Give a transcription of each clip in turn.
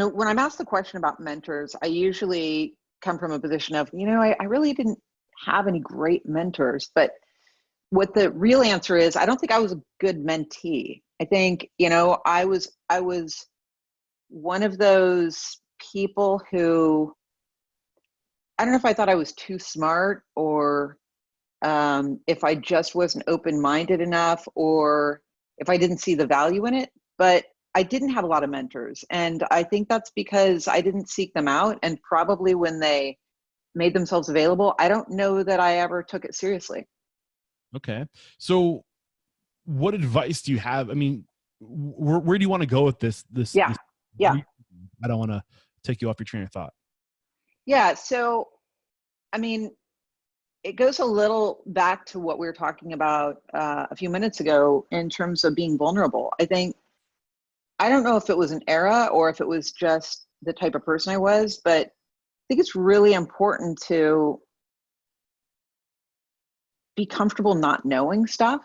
when I'm asked the question about mentors, I usually come from a position of, I really didn't have any great mentors, but what the real answer is, I don't think I was a good mentee. I think, I was one of those people who, I don't know if I thought I was too smart, or if I just wasn't open-minded enough, or if I didn't see the value in it, but I didn't have a lot of mentors. And I think that's because I didn't seek them out. And probably when they made themselves available, I don't know that I ever took it seriously. Okay. So what advice do you have? I mean, where do you want to go with this? Yeah. Yeah. I don't want to take you off your train of thought. Yeah. So, I mean, it goes a little back to what we were talking about a few minutes ago in terms of being vulnerable. I don't know if it was an era or if it was just the type of person I was, but I think it's really important to be comfortable not knowing stuff.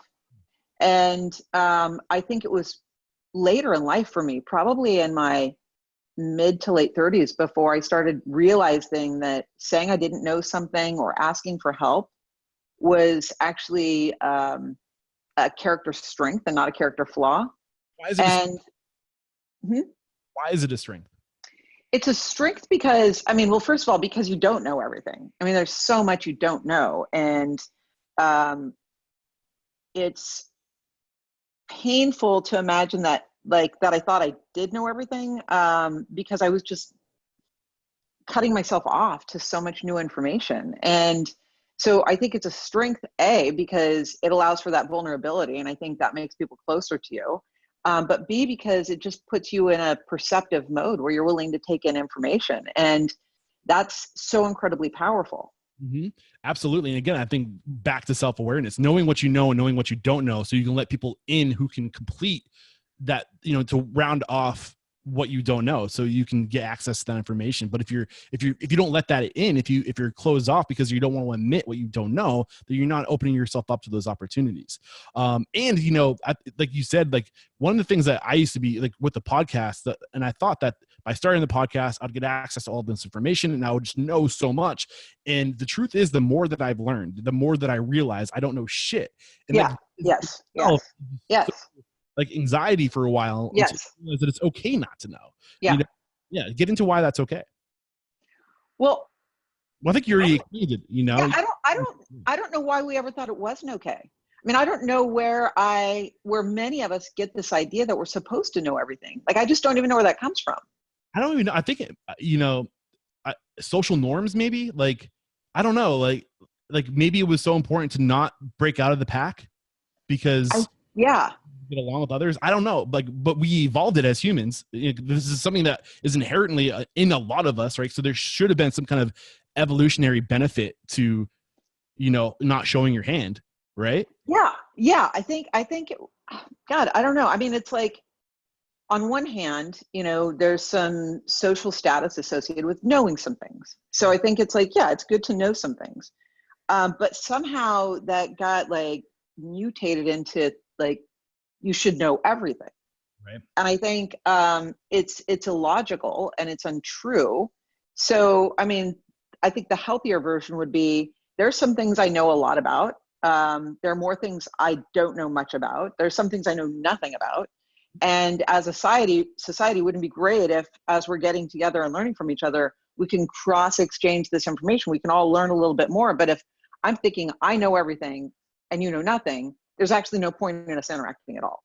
And I think it was later in life for me, probably in my mid to late 30s, before I started realizing that saying I didn't know something or asking for help was actually a character strength and not a character flaw. Why is it? And why is it a strength? It's a strength because, well, first of all, because you don't know everything. There's so much you don't know. And it's painful to imagine that I thought I did know everything, because I was just cutting myself off to so much new information. And so I think it's a strength, A, because it allows for that vulnerability. And I think that makes people closer to you. But B, because it just puts you in a perceptive mode where you're willing to take in information. And that's so incredibly powerful. Mm-hmm. Absolutely. And again, I think back to self-awareness, knowing what you know and knowing what you don't know, so you can let people in who can complete that, to round off what you don't know, so you can get access to that information. But if you don't let that in, if you're closed off because you don't want to admit what you don't know, then you're not opening yourself up to those opportunities. And like you said, like one of the things that I used to be like with the podcast, and I thought that by starting the podcast, I'd get access to all this information and I would just know so much. And the truth is, the more that I've learned, the more that I realize I don't know shit. And yeah. Yes. like anxiety for a while. Yes. That it's okay not to know. Yeah. Yeah. Get into why that's okay. Well, I think you already explained it, Yeah, I don't know why we ever thought it wasn't okay. I don't know where many of us get this idea that we're supposed to know everything. Like, I just don't even know where that comes from. I don't even know. I think, social norms, maybe, like, I don't know, like maybe it was so important to not break out of the pack because get along with others. I don't know, but we evolved it as humans. This is something that is inherently in a lot of us, right? So there should have been some kind of evolutionary benefit to, not showing your hand, right? Yeah. I think, God, I don't know. It's like, on one hand, there's some social status associated with knowing some things. So I think it's like, yeah, it's good to know some things. But somehow that got like mutated into like, you should know everything. Right. And I think it's illogical and it's untrue. So, I think the healthier version would be, there's some things I know a lot about. There are more things I don't know much about. There's some things I know nothing about. And as a society wouldn't be great if, as we're getting together and learning from each other, we can cross-exchange this information. We can all learn a little bit more. But if I'm thinking I know everything and you know nothing, there's actually no point in us interacting at all.